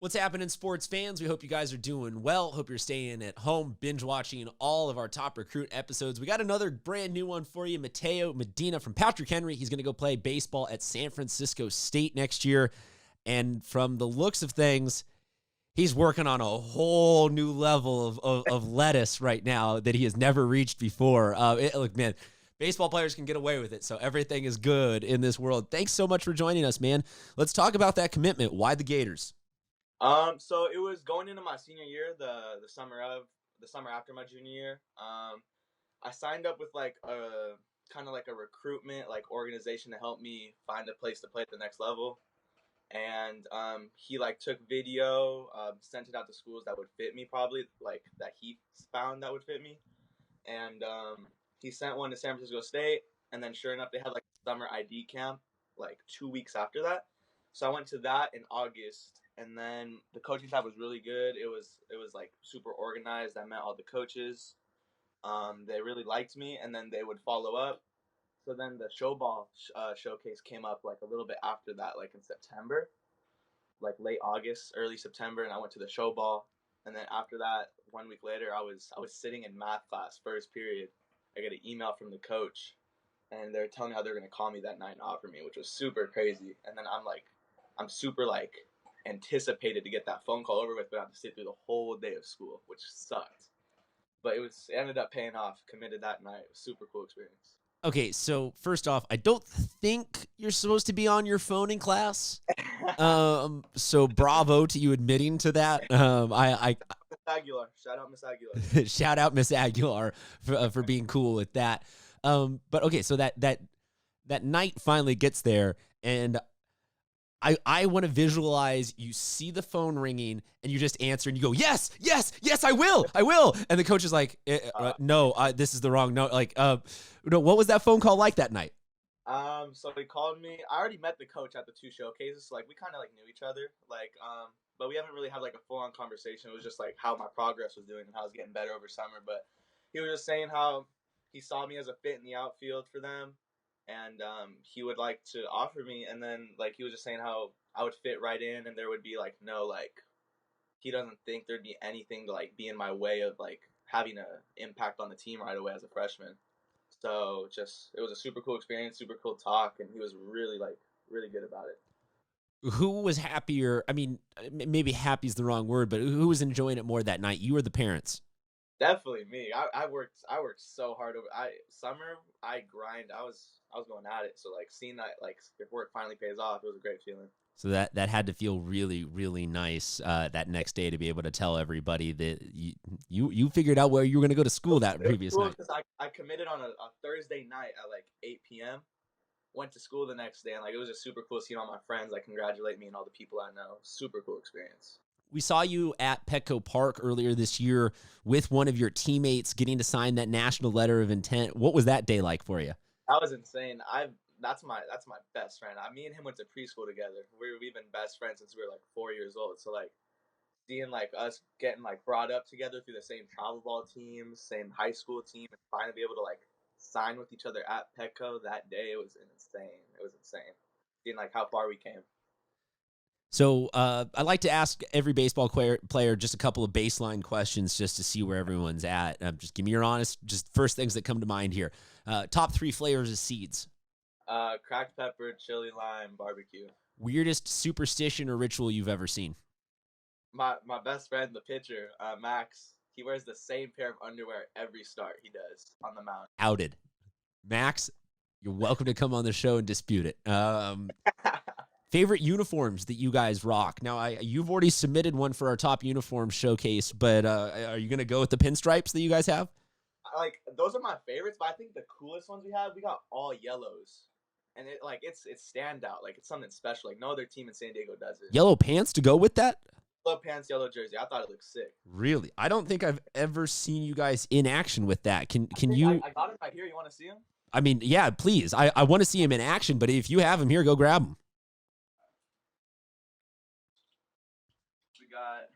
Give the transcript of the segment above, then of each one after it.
What's happening, sports fans? We hope you guys are doing well. Hope you're staying at home, binge watching all of our top recruit episodes. We got another brand new one for you. Mateo Medina from Patrick Henry. He's going to go play baseball at San Francisco State next year. And from the looks of things, he's working on a whole new level of lettuce right now that he has never reached before. Look, man, baseball players can get away with it, so everything is good in this world. Thanks so much for joining us, man. Let's talk about that commitment. Why the Gators? So it was going into my senior year, the summer after my junior year. I signed up with like a kind of like a recruitment like organization to help me find a place to play at the next level. And he like took video, sent it out to schools that would fit me, probably like that he found that would fit me. And he sent one to San Francisco State, and then sure enough, they had like a summer ID camp like 2 weeks after that. So I went to that in August, and then the coaching staff was really good. It was like super organized. I met all the coaches. They really liked me, and then they would follow up. So then the showcase came up like a little bit after that, like in September, like late August, early September, and I went to the show ball. And then after that, 1 week later, I was sitting in math class, first period. I get an email from the coach, and they're telling me how they're gonna call me that night and offer me, which was super crazy. And then I'm super like anticipated to get that phone call over with, but I have to sit through the whole day of school, which sucked. But it ended up paying off. Committed that night. It was a super cool experience. Okay, so first off, I don't think you're supposed to be on your phone in class. So bravo to you admitting to that. Miss Aguilar, shout out Miss Aguilar. I shout out Miss Aguilar for being cool with that. But okay, so that night finally gets there, and I want to visualize you see the phone ringing and you just answer and you go, yes, yes, yes, I will. And the coach is like, no, this is the wrong note. Like, what was that phone call like that night? So they called me. I already met the coach at the two showcases, so like we kind of like knew each other, like but we haven't really had like a full on conversation. It was just like how my progress was doing and how I was getting better over summer. But he was just saying how he saw me as a fit in the outfield for them, and he would like to offer me. And then like he was just saying how I would fit right in, and there would be like no like he doesn't think there'd be anything to like be in my way of like having an impact on the team right away as a freshman. So just it was a super cool experience, super cool talk, and he was really like really good about it. Who was happier? I mean, maybe happy is the wrong word, but who was enjoying it more that night? You or the parents? Definitely me. I worked so hard over I grind. I was going at it. So like seeing that like if work finally pays off, it was a great feeling. So that had to feel really, really nice that next day to be able to tell everybody that you figured out where you were going to go to school that It was previous cool night. because I committed on a Thursday night at like 8 p.m. Went to school the next day, and like it was just super cool seeing all my friends like congratulate me and all the people I know. Super cool experience. We saw you at Petco Park earlier this year with one of your teammates getting to sign that national letter of intent. What was that day like for you? That was insane. I that's my best friend. Me and him went to preschool together. We've been best friends since we were like 4 years old. So like seeing like us getting like brought up together through the same travel ball team, same high school team, and finally be able to like sign with each other at Petco that day, it was insane. It was insane. Seeing like how far we came. So I like to ask every baseball player just a couple of baseline questions just to see where everyone's at. Just give me your honest, just first things that come to mind here. Top three flavors of seeds. Cracked pepper, chili lime, barbecue. Weirdest superstition or ritual you've ever seen. My best friend, the pitcher, Max, he wears the same pair of underwear every start he does on the mound. Outed. Max, you're welcome to come on the show and dispute it. Favorite uniforms that you guys rock. Now, you've already submitted one for our top uniform showcase, but are you going to go with the pinstripes that you guys have? Like those are my favorites, but I think the coolest ones we got all yellows, and it's standout. Like it's something special. Like no other team in San Diego does it. Yellow pants to go with that? Yellow pants, yellow jersey. I thought it looked sick. Really? I don't think I've ever seen you guys in action with that. Can I you? I got him right here. You want to see him? I mean, yeah, please. I want to see him in action, but if you have him here, go grab him. We got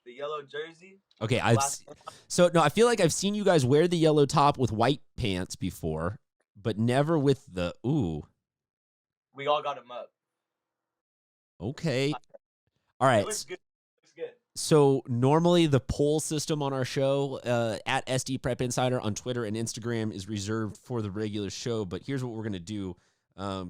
the yellow jersey. Okay, Last so no, I feel like I've seen you guys wear the yellow top with white pants before, but never with the ooh. we all got him up. Okay, All It right. looks good. It looks good. So normally the poll system on our show at SD Prep Insider on Twitter and Instagram is reserved for the regular show. But here's what we're going to do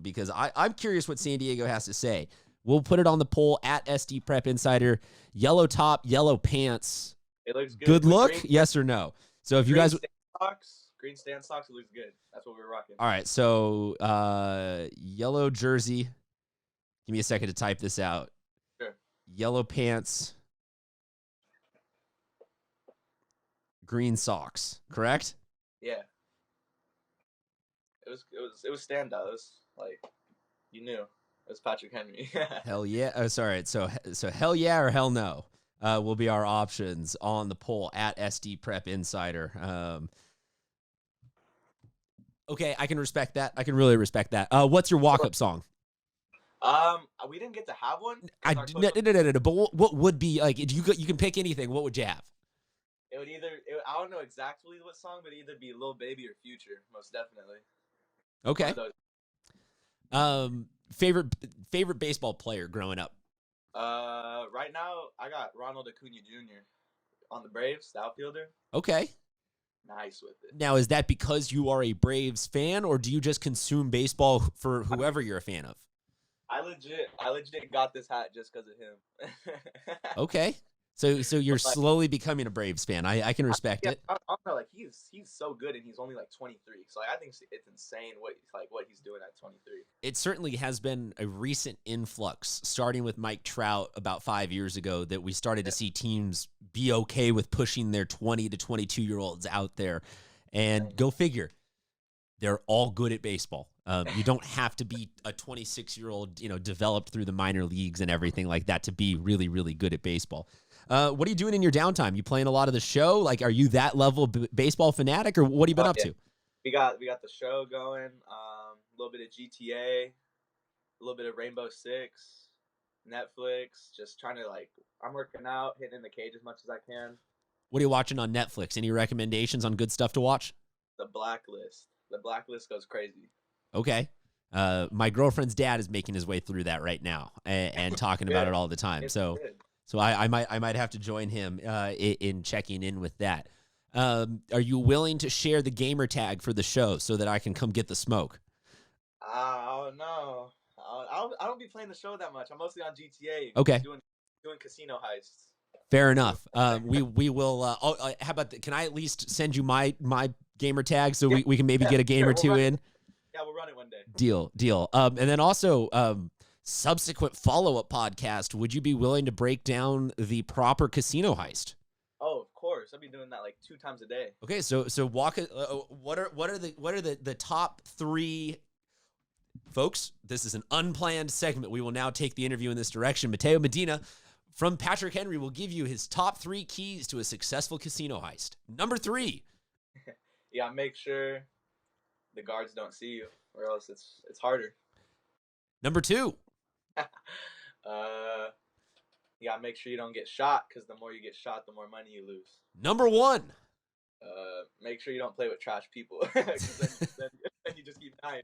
because I'm curious what San Diego has to say. We'll put it on the poll at SD Prep Insider. Yellow top, yellow pants. It looks good. Good With look? green, Yes or no? So if you green guys... stand socks. Green stand socks. It looks good. That's what we're rocking. All right. So yellow jersey. Give me a second to type this out. Sure. Yellow pants. Green socks. Correct? Yeah. It was standout. It was like you knew. It was Patrick Henry. Hell yeah. Oh, sorry. So hell yeah or hell no will be our options on the poll at SD Prep Insider. Okay, I can respect that. I can really respect that. What's your walk-up song? We didn't get to have one. No. But what would be like? You can pick anything. What would you have? It would I don't know exactly what song, but either be Lil Baby or Future, most definitely. Okay. Favorite baseball player growing up? Right now I got Ronald Acuna Jr. on the Braves, the outfielder. Okay. Nice with it. Now, is that because you are a Braves fan, or do you just consume baseball for whoever you're a fan of? I legit got this hat just because of him. Okay. So you're slowly becoming a Braves fan. I can respect it. I don't know, like he's so good and he's only like 23. So I think it's insane what he's doing at 23. It certainly has been a recent influx, starting with Mike Trout about 5 years ago, that we started to see teams be okay with pushing their 20 to 22-year-olds out there. And go figure, they're all good at baseball. You don't have to be a 26-year-old, developed through the minor leagues and everything like that to be really, really good at baseball. What are you doing in your downtime? You playing a lot of the show? Like, are you that level baseball fanatic, or what have you been up to? We got the show going. A little bit of GTA, a little bit of Rainbow Six, Netflix. Just trying to I'm working out, hitting in the cage as much as I can. What are you watching on Netflix? Any recommendations on good stuff to watch? The Blacklist. The Blacklist goes crazy. Okay. My girlfriend's dad is making his way through that right now and talking about it all the time. So I might have to join him in checking in with that. Are you willing to share the gamer tag for the show so that I can come get the smoke? Oh no, I don't be playing the show that much. I'm mostly on GTA. Okay. Doing casino heists. Fair enough. We will. How about can I at least send you my gamer tag so we can maybe get a game or two in? Yeah, we'll run it one day. Deal. And then also, subsequent follow-up podcast, would you be willing to break down the proper casino heist? Oh, of course. I'll be doing that 2 times a day. Okay, so walk. What are the top 3, folks? This is an unplanned segment. We will now take the interview in this direction. Mateo Medina from Patrick Henry will give you his top 3 keys to a successful casino heist. Number 3. Yeah, make sure the guards don't see you, or else it's harder. Number 2. You gotta make sure you don't get shot, because the more you get shot, the more money you lose. Number 1. Make sure you don't play with trash people, because then you just keep dying.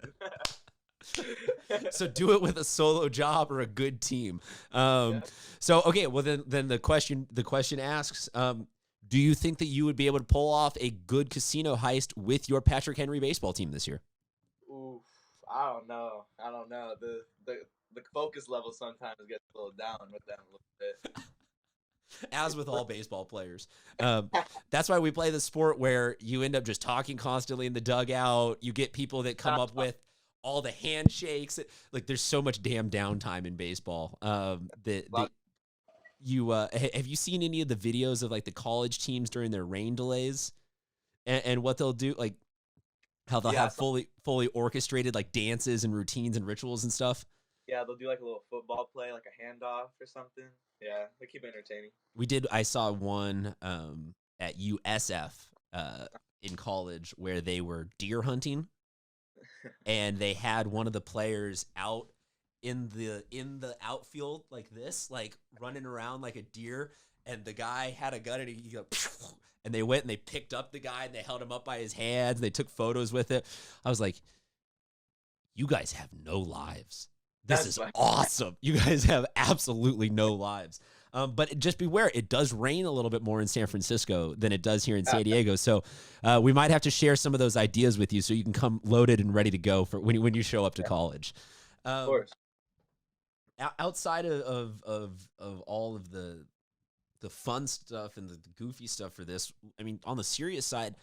So do it with a solo job or a good team. So okay, well then the question asks, do you think that you would be able to pull off a good casino heist with your Patrick Henry baseball team this year? Oof, I don't know. The focus level sometimes gets a little down with them a little bit. As with all baseball players. That's why we play the sport where you end up just talking constantly in the dugout. You get people that come up with all the handshakes. Like, there's so much damn downtime in baseball. Have you seen any of the videos of the college teams during their rain delays and what they'll do? Like, how they'll have fully orchestrated dances and routines and rituals and stuff. Yeah, they'll do a little football play, like a handoff or something. Yeah, they keep it entertaining. I saw one at USF in college where they were deer hunting, and they had one of the players out in the outfield like this, running around like a deer, and the guy had a gun and he go, and they went and they picked up the guy and they held him up by his hands. They took photos with it. I was like, you guys have no lives. This That's is fine. awesome. You guys have absolutely no lives. But just beware, it does rain a little bit more in San Francisco than it does here in San Diego. So we might have to share some of those ideas with you so you can come loaded and ready to go for when you show up to college. Of course. Outside of all of the fun stuff and the goofy stuff for this, I mean, on the serious side,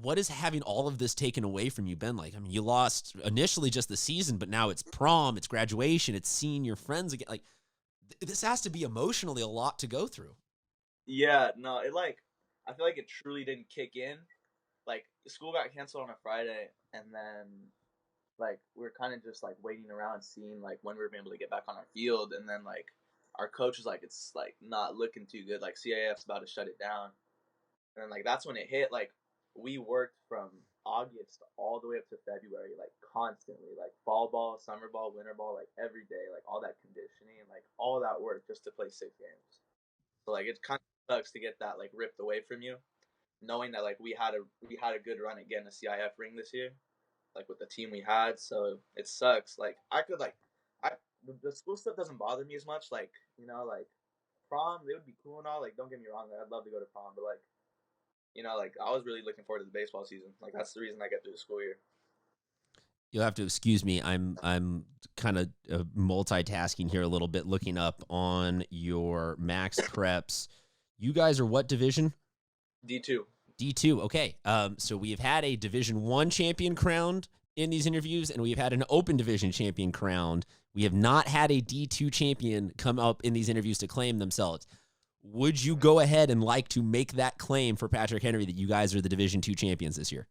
what is having all of this taken away from you been like? I mean, you lost initially just the season, but now it's prom, it's graduation, it's seeing your friends again. Like, this has to be emotionally a lot to go through. Yeah, no, I feel like it truly didn't kick in. Like school got canceled on a Friday, and then like we are kind of just like waiting around, seeing like when we were able to get back on our field, and then like our coach was like, it's like not looking too good. Like CIF's about to shut it down, and then like that's when it hit. Like we worked from August all the way up to February, like constantly, like fall ball, summer ball, winter ball, like every day, like all that conditioning, like all that work just to play 6 games. So like it kind of sucks to get that like ripped away from you, knowing that like we had a good run at getting a CIF ring this year, like with the team we had. So it sucks. Like I could like I the school stuff doesn't bother me as much. Like like prom, it would be cool and all. Like don't get me wrong, I'd love to go to prom, but like like I was really looking forward to the baseball season. Like that's the reason I get through the school year. You'll have to excuse me. I'm kind of multitasking here a little bit, looking up on your max preps. You guys are what division? D2. D2. Okay. So we've had a Division I champion crowned in these interviews, and we've had an Open Division champion crowned. We have not had a D2 champion come up in these interviews to claim themselves. Would you go ahead and like to make that claim for Patrick Henry that you guys are the Division II champions this year?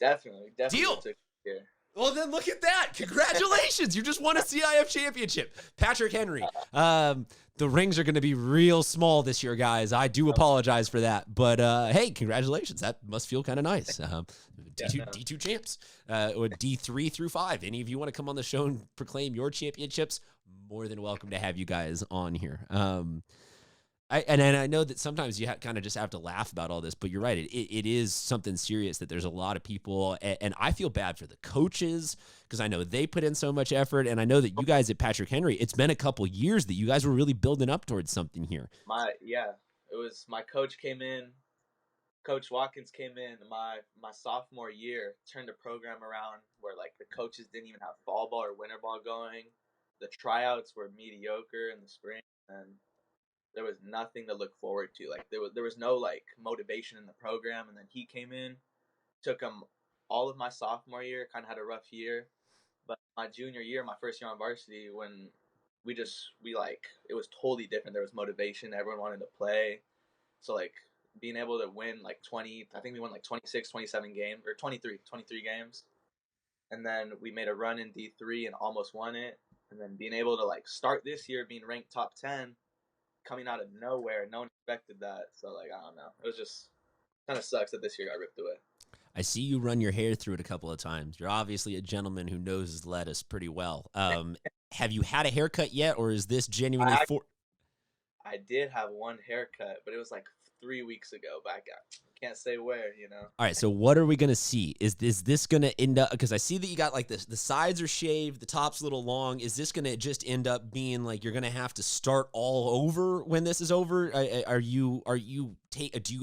Definitely. Deal. Yeah. Well, then look at that. Congratulations. You just won a CIF championship. Patrick Henry. The rings are going to be real small this year, guys. I do apologize for that. But, hey, congratulations. That must feel kind of nice. D2 champs, or D3 through 5. Any of you want to come on the show and proclaim your championships, more than welcome to have you guys on here. I know that sometimes you kind of just have to laugh about all this, but you're right. It is something serious that there's a lot of people, and I feel bad for the coaches because I know they put in so much effort, and I know that you guys at Patrick Henry, it's been a couple years that you guys were really building up towards something here. It was my coach came in, Coach Watkins came in my sophomore year, turned the program around where like the coaches didn't even have fall ball or winter ball going. The tryouts were mediocre in the spring, and there was nothing to look forward to. Like there was no like motivation in the program. And then he came in, took him all of my sophomore year, kind of had a rough year, but my junior year, my first year on varsity, when we like it was totally different. There was motivation. Everyone wanted to play. So like being able to win like 20, I think we won like 26, 27 games or 23 games. And then we made a run in D3 and almost won it. And then being able to like start this year being ranked top 10, coming out of nowhere. No one expected that. So, like, I don't know. It was just kind of sucks that this year got ripped away. I see you run your hair through it a couple of times. You're obviously a gentleman who knows his lettuce pretty well. Have you had a haircut yet, or is this genuinely I did have one haircut, but it was like 3 weeks ago. But I can't say where, All right, so what are we going to see? Is this going to end up, because I see that you got like this, the sides are shaved, the top's a little long. Is this going to just end up being like you're going to have to start all over when this is over? Do you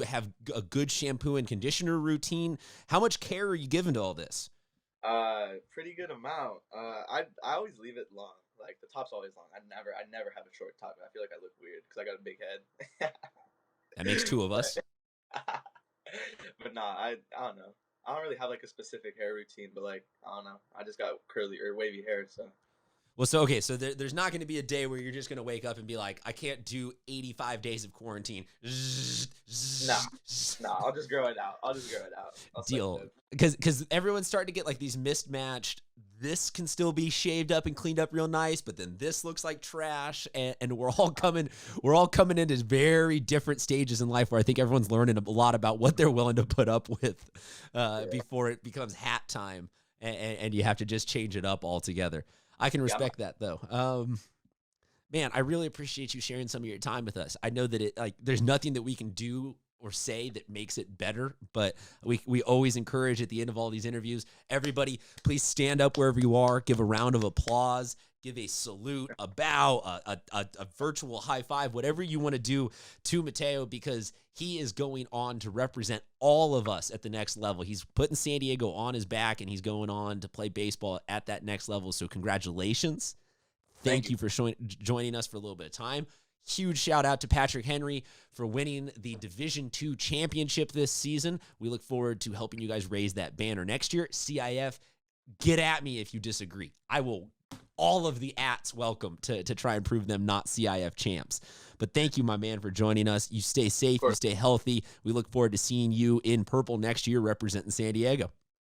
have a good shampoo and conditioner routine? How much care are you giving to all this? Pretty good amount. I always leave it long. Like the top's always long. I never have a short top. I feel like I look weird because I got a big head. That makes two of us. But nah, I don't know. I don't really have like a specific hair routine, but like I don't know. I just got curly or wavy hair, so. Well, so there's not going to be a day where you're just going to wake up and be like, I can't do 85 days of quarantine. Nah, I'll just grow it out. Deal. Because everyone's starting to get like these mismatched. This can still be shaved up and cleaned up real nice, but then this looks like trash, and we're all coming into very different stages in life where I think everyone's learning a lot about what they're willing to put up with before it becomes hat time, and you have to just change it up altogether. I can respect that though. Man, I really appreciate you sharing some of your time with us. I know that there's nothing that we can do or say that makes it better, but we always encourage at the end of all these interviews, everybody, please stand up wherever you are, give a round of applause, give a salute, a bow, a virtual high five, whatever you want to do to Mateo, because he is going on to represent all of us at the next level. He's putting San Diego on his back, and he's going on to play baseball at that next level. So congratulations. Thank you for joining us for a little bit of time. Huge shout out to Patrick Henry for winning the Division II championship this season. We look forward to helping you guys raise that banner next year. CIF, get at me if you disagree. I will, all of the ats welcome to try and prove them not CIF champs. But thank you, my man, for joining us. You stay safe, you stay healthy. We look forward to seeing you in purple next year representing San Diego.